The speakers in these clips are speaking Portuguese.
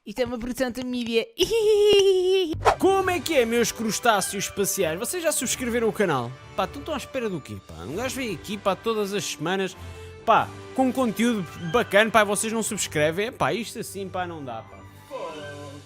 Isto é uma produção da mídia. Como é que é, meus crustáceos espaciais? Vocês já subscreveram o canal? Pá, estão à espera do quê, pá? Um gajo vem aqui, pá, todas as semanas, pá, com conteúdo bacana, pá, vocês não subscrevem? Pá, isto assim, pá, não dá, pá.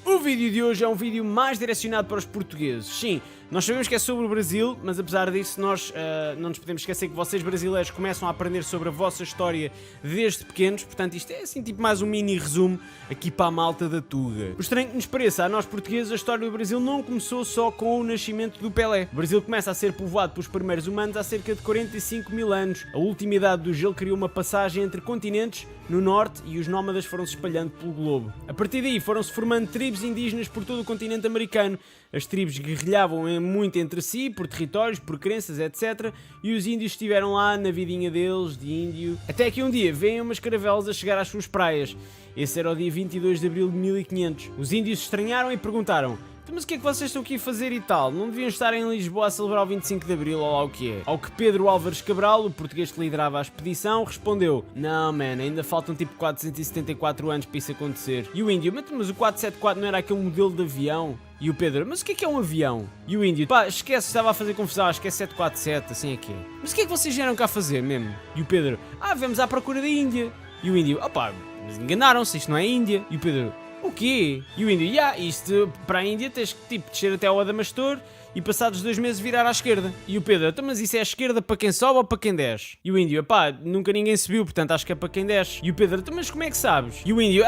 O vídeo de hoje é um vídeo mais direcionado para os portugueses. Sim, nós sabemos que é sobre o Brasil, mas apesar disso nós não nos podemos esquecer que vocês brasileiros começam a aprender sobre a vossa história desde pequenos, portanto isto é assim tipo mais um mini resumo aqui para a malta da Tuga. Por estranho que nos pareça, a nós portugueses a história do Brasil não começou só com o nascimento do Pelé. O Brasil começa a ser povoado pelos primeiros humanos há cerca de 45 mil anos. A última idade do gelo criou uma passagem entre continentes no norte e os nómadas foram-se espalhando pelo globo. A partir daí foram-se formando tribos indígenas por todo o continente americano. As tribos guerrilhavam muito entre si, por territórios, por crenças, etc. E os índios estiveram lá na vidinha deles, de índio. Até que um dia veem umas caravelas a chegar às suas praias. Esse era o dia 22 de abril de 1500. Os índios se estranharam e perguntaram: mas o que é que vocês estão aqui a fazer e tal? Não deviam estar em Lisboa a celebrar o 25 de Abril ou lá o que é? Ao que Pedro Álvares Cabral, o português que liderava a expedição, respondeu: não, man, ainda faltam tipo 474 anos para isso acontecer. E o índio: mas o 474 não era aquele modelo de avião? E o Pedro: mas o que é um avião? E o índio: pá, esquece, estava a fazer confusão, acho que é 747, assim é que é. Mas o que é que vocês vieram cá fazer mesmo? E o Pedro: vemos à procura da Índia. E o índio: opá, mas enganaram-se, isto não é Índia. E o Pedro: o quê? E o índio: isto para a Índia tens que tipo descer até ao Adamastor e passados 2 meses virar à esquerda. E o Pedro: mas isso é a esquerda para quem sobe ou para quem desce? E o índio: nunca ninguém subiu, portanto acho que é para quem desce. E o Pedro: mas como é que sabes? E o índio: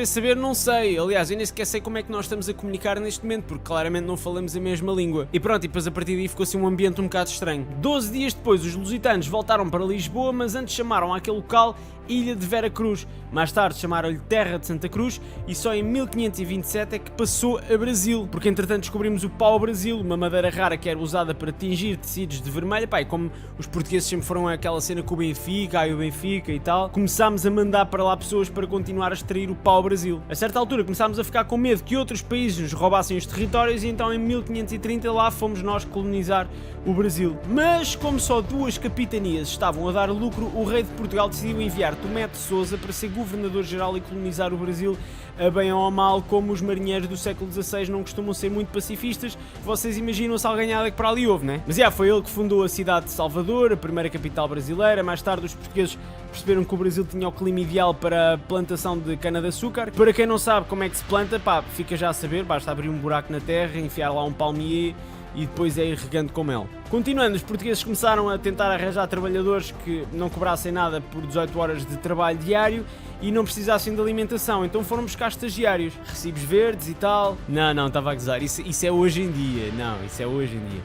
saber não sei. Aliás, eu nem sequer sei como é que nós estamos a comunicar neste momento, porque claramente não falamos a mesma língua. E pronto, e depois a partir daí ficou assim um ambiente um bocado estranho. 12 dias depois os lusitanos voltaram para Lisboa, mas antes chamaram aquele local Ilha de Vera Cruz. Mais tarde chamaram-lhe Terra de Santa Cruz e só em 1527 é que passou a Brasil, porque entretanto descobrimos o pau-brasil, uma madeira rara que era usada para tingir tecidos de vermelho. E como os portugueses sempre foram aquela cena com o Benfica, o Benfica e tal, começámos a mandar para lá pessoas para continuar a extrair o pau-brasil. A certa altura começámos a ficar com medo que outros países nos roubassem os territórios e então em 1530 lá fomos nós colonizar o Brasil. Mas como só 2 capitanias estavam a dar lucro, o rei de Portugal decidiu enviar Tomé de Sousa para ser governador-geral e colonizar o Brasil, a bem ou a mal, como os marinheiros do século XVI não costumam ser muito pacifistas. Vocês imaginam se alguém que para ali houve, né? Mas foi ele que fundou a cidade de Salvador, a primeira capital brasileira. Mais tarde os portugueses perceberam que o Brasil tinha o clima ideal para a plantação de cana-de-açúcar. Para quem não sabe como é que se planta, fica já a saber, basta abrir um buraco na terra, enfiar lá um palmier e depois é ir regando com mel. Continuando, os portugueses começaram a tentar arranjar trabalhadores que não cobrassem nada por 18 horas de trabalho diário e não precisassem de alimentação, então foram buscar estagiários, recibos verdes e tal. Não, estava a gozar, isso é hoje em dia, isso é hoje em dia.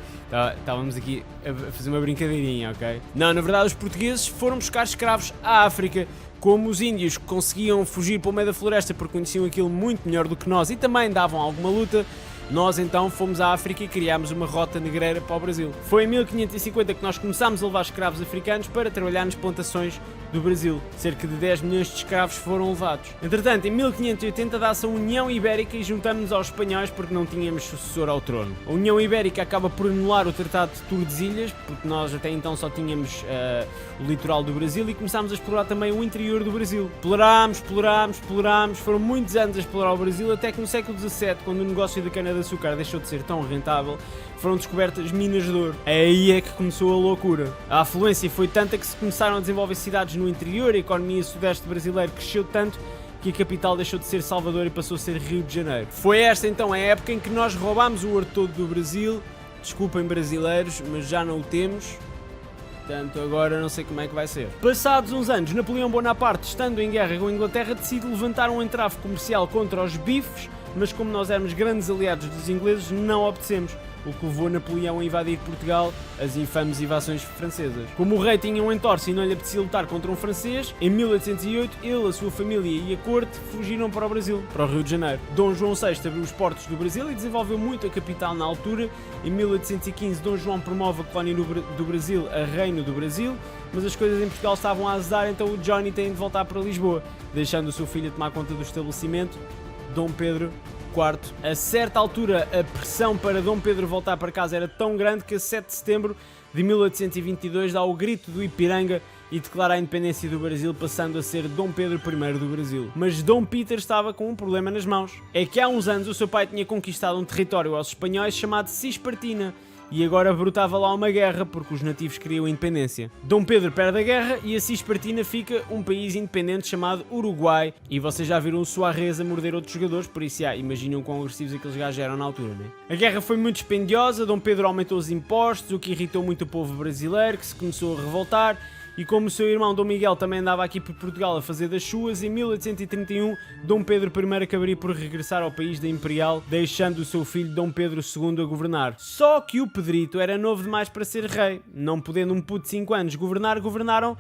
Estávamos aqui a fazer uma brincadeirinha, ok? Não, na verdade os portugueses foram buscar escravos à África. Como os índios conseguiam fugir para o meio da floresta porque conheciam aquilo muito melhor do que nós e também davam alguma luta, nós então fomos à África e criámos uma rota negreira para o Brasil. Foi em 1550 que nós começámos a levar escravos africanos para trabalhar nas plantações do Brasil. Cerca de 10 milhões de escravos foram levados. Entretanto, em 1580 dá-se a União Ibérica e juntamos-nos aos espanhóis porque não tínhamos sucessor ao trono. A União Ibérica acaba por anular o Tratado de Tordesilhas, porque nós até então só tínhamos o litoral do Brasil e começámos a explorar também o interior do Brasil. Explorámos, foram muitos anos a explorar o Brasil, até que no século XVII, quando o negócio da cana-de-açúcar deixou de ser tão rentável, foram descobertas minas de ouro. Aí é que começou a loucura. A afluência foi tanta que se começaram a desenvolver cidades no interior, a economia sudeste brasileira cresceu tanto que a capital deixou de ser Salvador e passou a ser Rio de Janeiro. Foi esta então a época em que nós roubámos o ouro todo do Brasil. Desculpem brasileiros, mas já não o temos. Portanto, agora não sei como é que vai ser. Passados uns anos, Napoleão Bonaparte, estando em guerra com a Inglaterra, decide levantar um entrave comercial contra os bifes, mas como nós éramos grandes aliados dos ingleses, não obedecemos, o que levou Napoleão a invadir Portugal, as infames invasões francesas. Como o rei tinha um entorse e não lhe apetecia lutar contra um francês, em 1808 ele, a sua família e a corte fugiram para o Brasil, para o Rio de Janeiro. Dom João VI abriu os portos do Brasil e desenvolveu muito a capital na altura. Em 1815 Dom João promove a colónia do Brasil a Reino do Brasil, mas as coisas em Portugal estavam a azedar, então o Johnny tem de voltar para Lisboa, deixando o seu filho a tomar conta do estabelecimento, Dom Pedro IV. A certa altura, a pressão para Dom Pedro voltar para casa era tão grande que a 7 de setembro de 1822 dá o grito do Ipiranga e declara a independência do Brasil, passando a ser Dom Pedro I do Brasil. Mas Dom Peter estava com um problema nas mãos. É que há uns anos o seu pai tinha conquistado um território aos espanhóis chamado Cispartina, e agora brotava lá uma guerra porque os nativos queriam a independência. Dom Pedro perde a guerra e a Cispartina fica um país independente chamado Uruguai. E vocês já viram o Suárez a morder outros jogadores, por isso já imaginam quão agressivos aqueles gajos eram na altura, né? A guerra foi muito dispendiosa, Dom Pedro aumentou os impostos, o que irritou muito o povo brasileiro, que se começou a revoltar. E como o seu irmão Dom Miguel também andava aqui por Portugal a fazer das suas, em 1831 Dom Pedro I acabaria por regressar ao país da Imperial, deixando o seu filho Dom Pedro II a governar. Só que o Pedrito era novo demais para ser rei. Não podendo um puto de 5 anos governar, governaram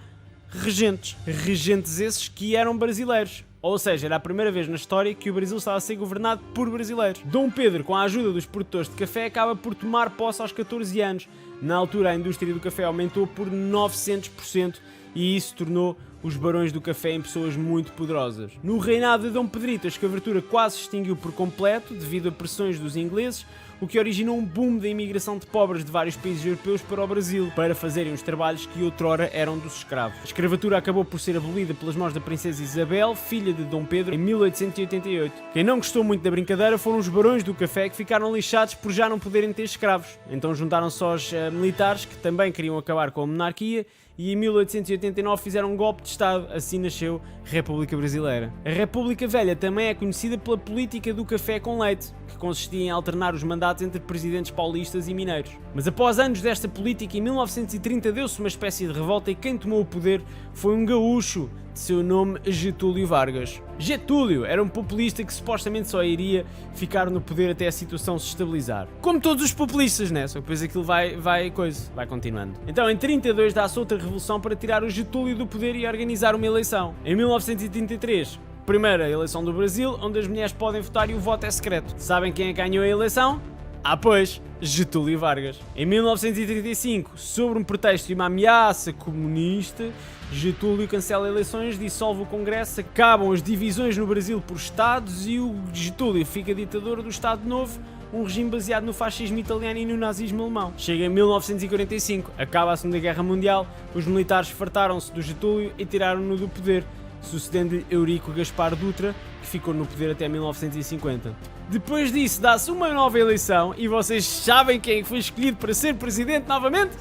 regentes. Regentes esses que eram brasileiros. Ou seja, era a primeira vez na história que o Brasil estava a ser governado por brasileiros. Dom Pedro, com a ajuda dos produtores de café, acaba por tomar posse aos 14 anos. Na altura, a indústria do café aumentou por 900% e isso tornou os barões do café em pessoas muito poderosas. No reinado de Dom Pedrito, a escravatura quase se extinguiu por completo devido a pressões dos ingleses, o que originou um boom da imigração de pobres de vários países europeus para o Brasil, para fazerem os trabalhos que outrora eram dos escravos. A escravatura acabou por ser abolida pelas mãos da princesa Isabel, filha de Dom Pedro, em 1888. Quem não gostou muito da brincadeira foram os barões do café, que ficaram lixados por já não poderem ter escravos. Então juntaram-se aos militares, que também queriam acabar com a monarquia, e em 1889 fizeram um golpe de Estado, assim nasceu a República Brasileira. A República Velha também é conhecida pela política do café com leite, que consistia em alternar os mandatos entre presidentes paulistas e mineiros. Mas após anos desta política, em 1930 deu-se uma espécie de revolta e quem tomou o poder foi um gaúcho, de seu nome Getúlio Vargas. Getúlio era um populista que supostamente só iria ficar no poder até a situação se estabilizar. Como todos os populistas, né? Só que depois aquilo vai continuando. Então em 32 dá-se outra revolução para tirar o Getúlio do poder e organizar uma eleição. Em 1933, primeira eleição do Brasil, onde as mulheres podem votar e o voto é secreto. Sabem quem é que ganhou a eleição? Ah pois, Getúlio Vargas. Em 1935, sobre um pretexto e uma ameaça comunista, Getúlio cancela eleições, dissolve o Congresso, acabam as divisões no Brasil por Estados e o Getúlio fica ditador do Estado Novo, um regime baseado no fascismo italiano e no nazismo alemão. Chega em 1945, acaba a Segunda Guerra Mundial, os militares fartaram-se do Getúlio e tiraram-no do poder, sucedendo-lhe Eurico Gaspar Dutra, que ficou no poder até 1950. Depois disso dá-se uma nova eleição e vocês sabem quem foi escolhido para ser presidente novamente?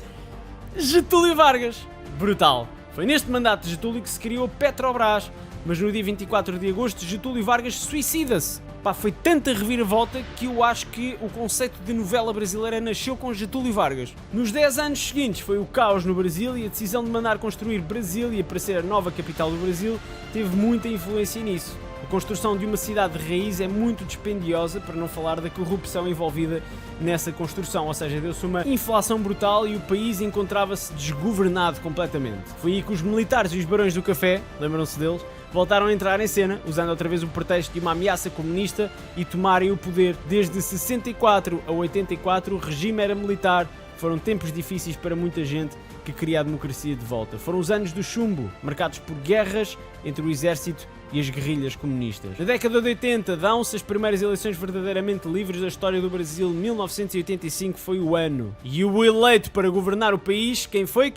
Getúlio Vargas. Brutal. Foi neste mandato de Getúlio que se criou Petrobras, mas no dia 24 de agosto Getúlio Vargas suicida-se. Pá, foi tanta reviravolta que eu acho que o conceito de novela brasileira nasceu com Getúlio Vargas. Nos 10 anos seguintes foi o caos no Brasil e a decisão de mandar construir Brasília para ser a nova capital do Brasil teve muita influência nisso. A construção de uma cidade de raiz é muito dispendiosa, para não falar da corrupção envolvida nessa construção, ou seja, deu-se uma inflação brutal e o país encontrava-se desgovernado completamente. Foi aí que os militares e os barões do café, lembram-se deles, voltaram a entrar em cena, usando outra vez o pretexto de uma ameaça comunista e tomarem o poder. Desde 64 a 84 o regime era militar, foram tempos difíceis para muita gente que queria a democracia de volta. Foram os anos do chumbo, marcados por guerras entre o exército e as guerrilhas comunistas. Na década de 80 dão-se as primeiras eleições verdadeiramente livres da história do Brasil. 1985 foi o ano. E o eleito para governar o país, quem foi?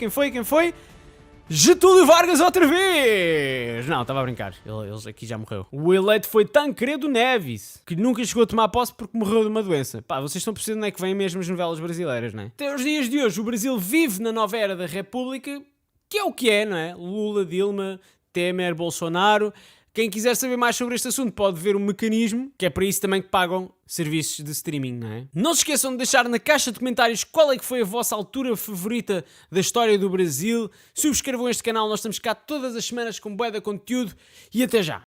Getúlio Vargas outra vez! Não, estava a brincar, ele aqui já morreu. O eleito foi Tancredo Neves, que nunca chegou a tomar posse porque morreu de uma doença. Pá, vocês estão percebendo onde é que vêm mesmo as novelas brasileiras, não é? Até os dias de hoje o Brasil vive na nova era da República, que é, não é? Lula, Dilma, Temer, Bolsonaro. Quem quiser saber mais sobre este assunto pode ver o mecanismo, que é para isso também que pagam serviços de streaming, não é? Não se esqueçam de deixar na caixa de comentários qual é que foi a vossa altura favorita da história do Brasil. Subscrevam este canal, nós estamos cá todas as semanas com bué de conteúdo e até já!